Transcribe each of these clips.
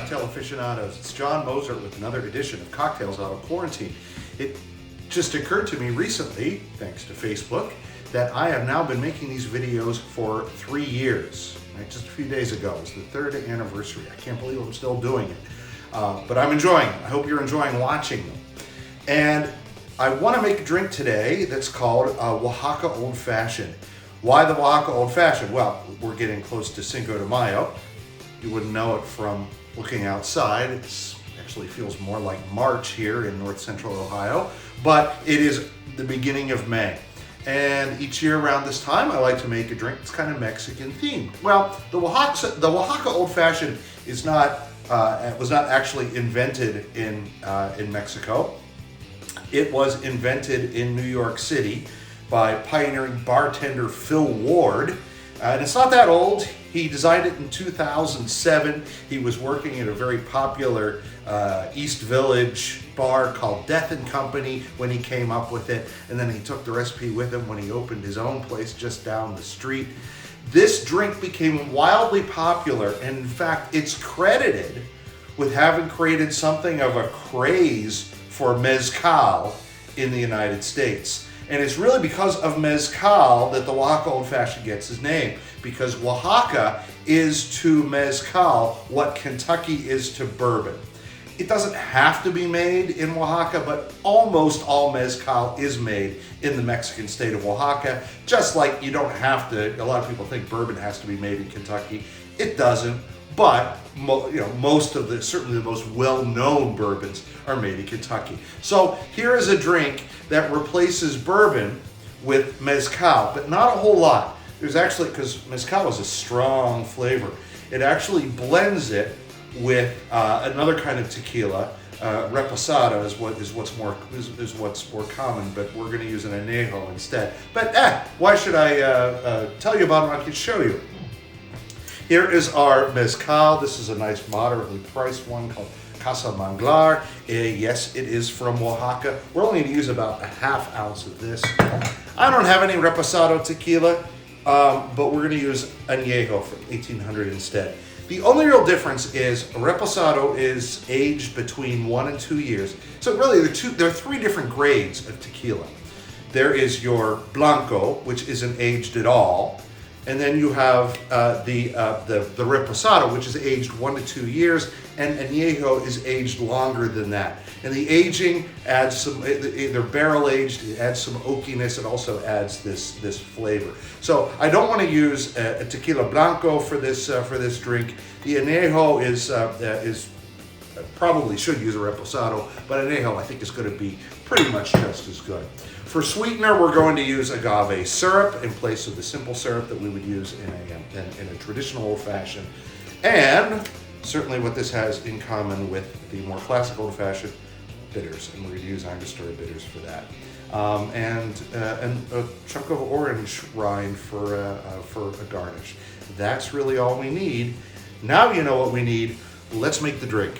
cocktail aficionados. It's John Moser with another edition of Cocktails Out of Quarantine. It just occurred to me recently, thanks to Facebook, that I have now been making these videos for 3 years. Right? Just a few days ago, it was the 3rd anniversary. I can't believe I'm still doing it. But I'm enjoying it. I hope you're enjoying watching them. And I want to make a drink today that's called Oaxaca Old Fashioned. Why the Oaxaca Old Fashioned? Well, we're getting close to Cinco de Mayo. You wouldn't know it from looking outside. It actually feels more like March here in north central Ohio, but it is the beginning of May. And each year around this time, I like to make a drink that's kind of Mexican themed. Well, the Oaxaca Old Fashioned is was not actually invented in Mexico. It was invented in New York City by pioneering bartender Phil Ward. And it's not that old. He designed it in 2007. He was working at a very popular East Village bar called Death and Company when he came up with it. And then he took the recipe with him when he opened his own place just down the street. This drink became wildly popular, and in fact, it's credited with having created something of a craze for mezcal in the United States. And it's really because of mezcal that the Oaxaca Old Fashioned gets its name, because Oaxaca is to mezcal what Kentucky is to bourbon. It doesn't have to be made in Oaxaca, but almost all mezcal is made in the Mexican state of Oaxaca, just like you don't have to. A lot of people think bourbon has to be made in Kentucky. It doesn't, but most of certainly the most well-known bourbons are made in Kentucky. So here is a drink that replaces bourbon with mezcal, but not a whole lot. There's actually, because mezcal is a strong flavor, it actually blends it with another kind of tequila. Reposado is what's more common, but we're going to use an añejo instead. But why should I tell you about it? I can show you. Here is our mezcal. This is a nice moderately priced one called Casa Manglar. Yes, it is from Oaxaca. We're only going to use about a ½ ounce of this. I don't have any Reposado tequila, but we're going to use añejo from 1800 instead. The only real difference is Reposado is aged between 1 and 2 years. So really, there are 3 different grades of tequila. There is your Blanco, which isn't aged at all. And then you have the Reposado, which is aged 1 to 2 years, and Añejo is aged longer than that. And the aging adds some, they're barrel aged, it adds some oakiness, it also adds this flavor. So I don't want to use a tequila blanco for this drink. The Añejo is probably should use a Reposado, but Añejo I think is going to be pretty much just as good. For sweetener, we're going to use agave syrup in place of the simple syrup that we would use in a traditional old-fashioned. And certainly what this has in common with the more classic old-fashioned, bitters, and we're going to use Angostura bitters for that. And a chunk of orange rind for a garnish. That's really all we need. Now you know what we need. Let's make the drink.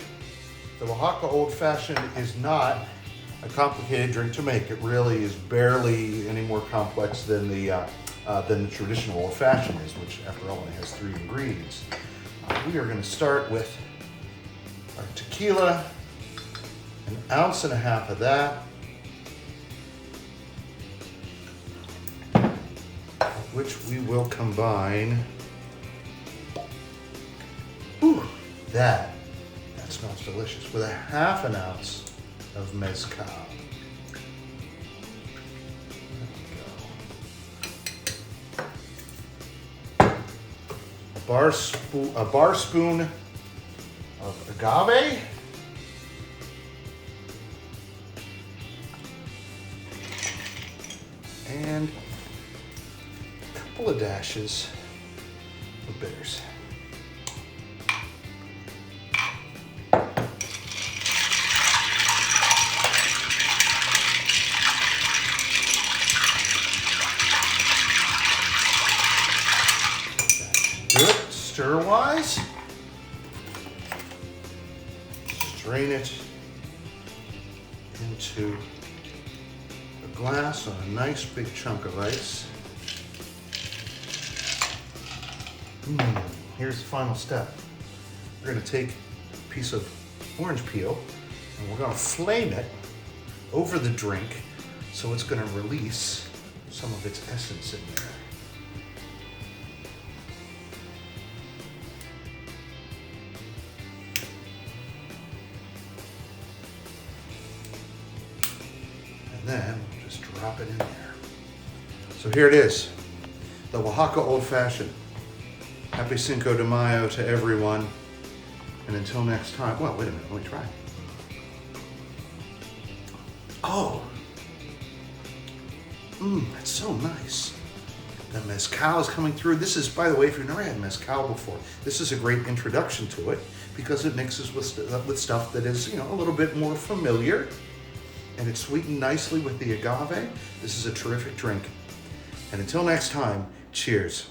The Oaxaca Old Fashioned is not a complicated drink to make. It really is barely any more complex than the traditional Old Fashioned is, which after all only has 3 ingredients. We are going to start with our tequila, 1.5 ounces of that, which we will combine. Ooh, that smells delicious, with 1/2 ounce of mezcal. There we go. A bar spoon of agave. And a couple of dashes of bitters. Stir-wise, strain it into a glass on a nice big chunk of ice. Here's the final step. We're going to take piece of orange peel, and we're gonna flame it over the drink so it's gonna release some of its essence in there. And then we'll just drop it in there. So here it is, the Oaxaca Old Fashioned. Happy Cinco de Mayo to everyone. And until next time, well, wait a minute, let me try. Oh, that's so nice. The mezcal is coming through. This is, by the way, if you've never had mezcal before, this is a great introduction to it because it mixes with stuff that is, a little bit more familiar, and it's sweetened nicely with the agave. This is a terrific drink. And until next time, cheers.